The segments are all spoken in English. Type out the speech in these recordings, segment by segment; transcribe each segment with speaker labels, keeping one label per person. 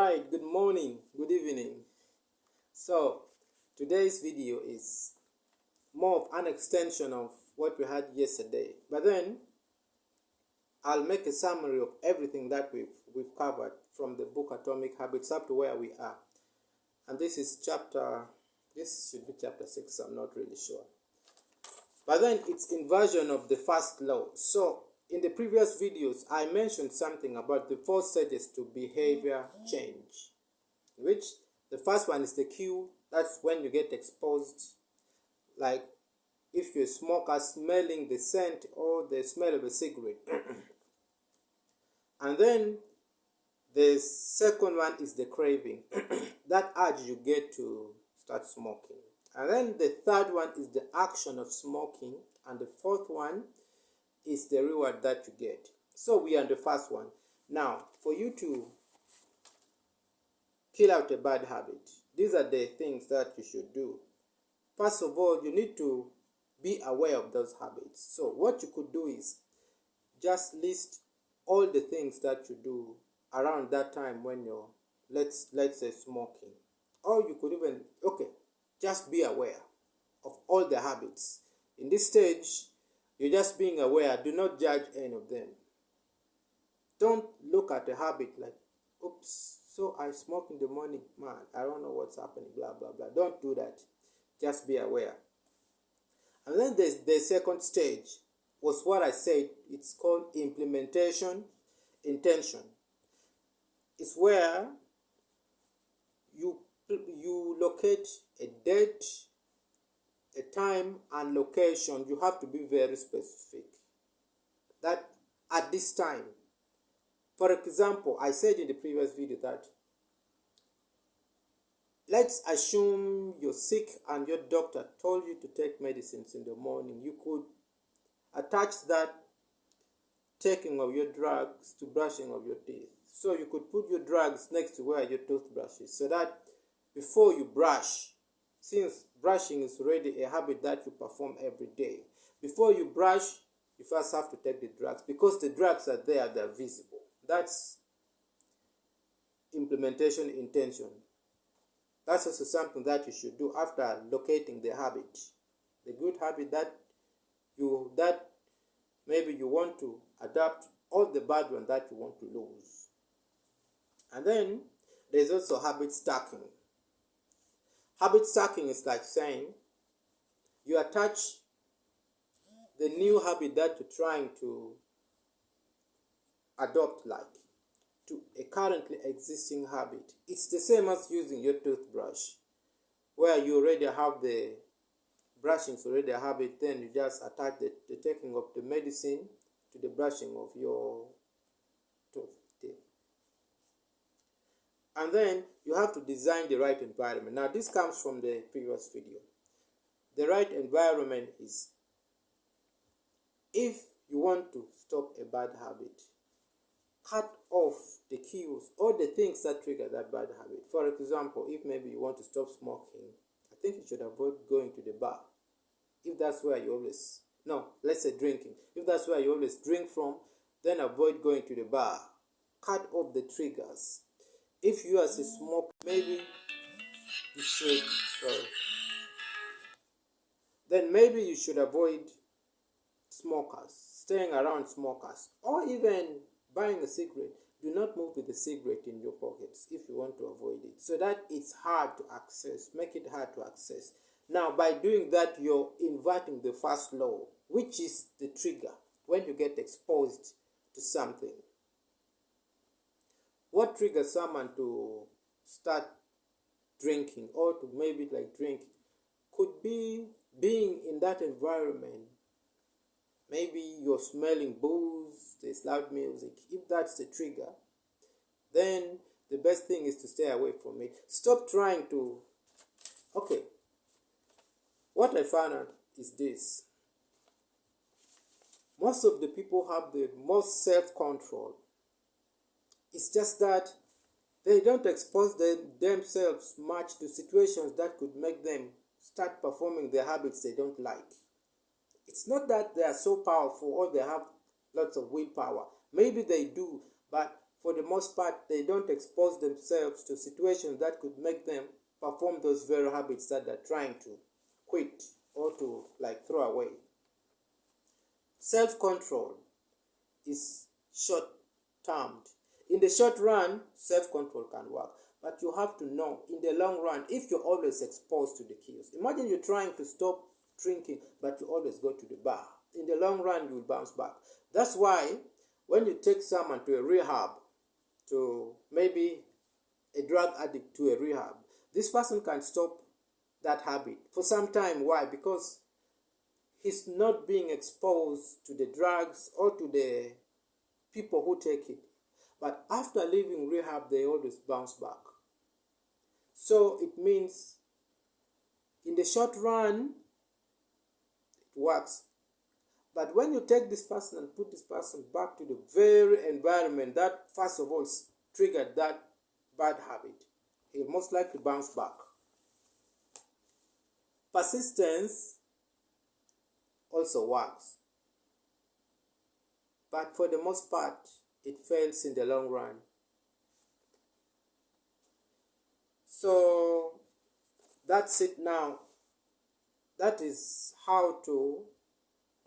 Speaker 1: Alright, good morning, good evening. So, today's video is more of an extension of what we had yesterday. But then, I'll make a summary of everything that we've covered from the book Atomic Habits up to where we are. And this should be chapter 6, I'm not really sure. But then, it's inversion of the first law. So, in the previous videos, I mentioned something about the 4 stages to behavior change, which the first one is the cue. That's when you get exposed, like if you're a smoker, smelling the scent or the smell of a cigarette. And then the second one is the craving, that urge you get to start smoking. And then the third one is the action of smoking, and the fourth one is the reward that you get. So we are on the first one. Now, for you to kill out a bad habit, these are the things that you should do. First of all, you need to be aware of those habits. So what you could do is just list all the things that you do around that time when you're, let's say, smoking. Or you could even, just be aware of all the habits. In this stage, you're just being aware. Do not judge any of them. Don't look at a habit like, oops, so I smoke in the morning, man, I don't know what's happening, blah, blah, blah. Don't do that. Just be aware. And then there's the second stage, was what I said. It's called implementation intention. It's where you locate a date, a time, and location. You have to be very specific. That at this time, for example, I said in the previous video that let's assume you're sick and your doctor told you to take medicines in the morning. You could attach that taking of your drugs to brushing of your teeth. So you could put your drugs next to where your toothbrush is, so that before you brush, since brushing is already a habit that you perform every day, before you brush, you first have to take the drugs, because the drugs are there, they're visible. That's implementation intention. That's also something that you should do after locating the habit, the good habit that maybe you want to adapt, or the bad one that you want to lose. And then there's also habit stacking. Habit stacking is like saying you attach the new habit that you're trying to adopt, like, to a currently existing habit. It's the same as using your toothbrush, where you already have the brushing's already a habit. Then you just attach the taking of the medicine to the brushing of your teeth. And then you have to design the right environment. Now, this comes from the previous video. The right environment is, if you want to stop a bad habit, cut off the cues or the things that trigger that bad habit. For example, if maybe you want to stop smoking, I think you should avoid going to the bar. If that's where you always, let's say drinking. If that's where you always drink from, then avoid going to the bar. Cut off the triggers. If you as a smoker, maybe you should, then maybe you should avoid smokers, staying around smokers, or even buying a cigarette. Do not move with the cigarette in your pockets if you want to avoid it, so that it's hard to access. Make it hard to access. Now, by doing that, you're inverting the first law, which is the trigger when you get exposed to something. What triggers someone to start drinking, or to maybe like drink, could be being in that environment. Maybe you're smelling booze, there's loud music. If that's the trigger, then the best thing is to stay away from it. Stop trying to, what I found out is this. Most of the people have the most self-control. It's just that they don't expose themselves much to situations that could make them start performing the habits they don't like. It's not that they are so powerful or they have lots of willpower. Maybe they do, but for the most part, they don't expose themselves to situations that could make them perform those very habits that they're trying to quit or to like throw away. Self-control is short-termed. In the short run, self-control can work, but you have to know in the long run, if you're always exposed to the cues. Imagine you're trying to stop drinking, but you always go to the bar. In the long run, you will bounce back. That's why when you take someone to a rehab, to maybe a drug addict to a rehab, this person can stop that habit for some time. Why? Because he's not being exposed to the drugs or to the people who take it. But after leaving rehab, they always bounce back. So it means in the short run, it works. But when you take this person and put this person back to the very environment that first of all triggered that bad habit, he'll most likely bounce back. Persistence also works. But for the most part, it fails in the long run. So that's it now. That is how to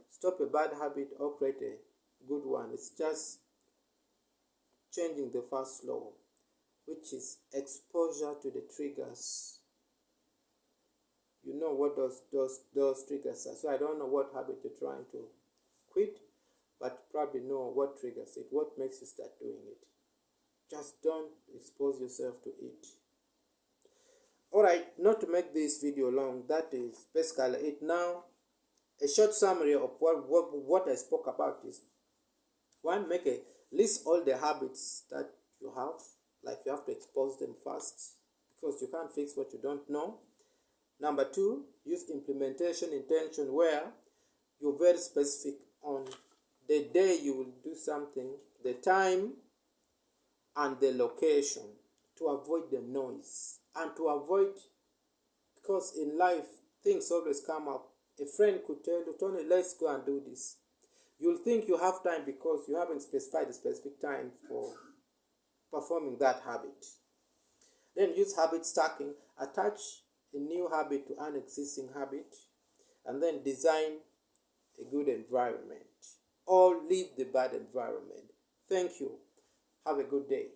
Speaker 1: stop a bad habit or create a good one. It's just changing the first law, which is exposure to the triggers. You know what those triggers are. So I don't know what habit you're trying to quit, but probably know what triggers it, what makes you start doing it. Just don't expose yourself to it. Alright, not to make this video long, that is basically it. Now, a short summary of what I spoke about is: one, list all the habits that you have. Like, you have to expose them first, because you can't fix what you don't know. Number two, use implementation intention, where you're very specific on the day you will do something, the time, and the location, to avoid the noise and to avoid, because in life things always come up. A friend could tell you, Tony, let's go and do this. You'll think you have time because you haven't specified a specific time for performing that habit. Then use habit stacking. Attach a new habit to an existing habit, and then design a good environment or leave the bad environment. Thank you. Have a good day.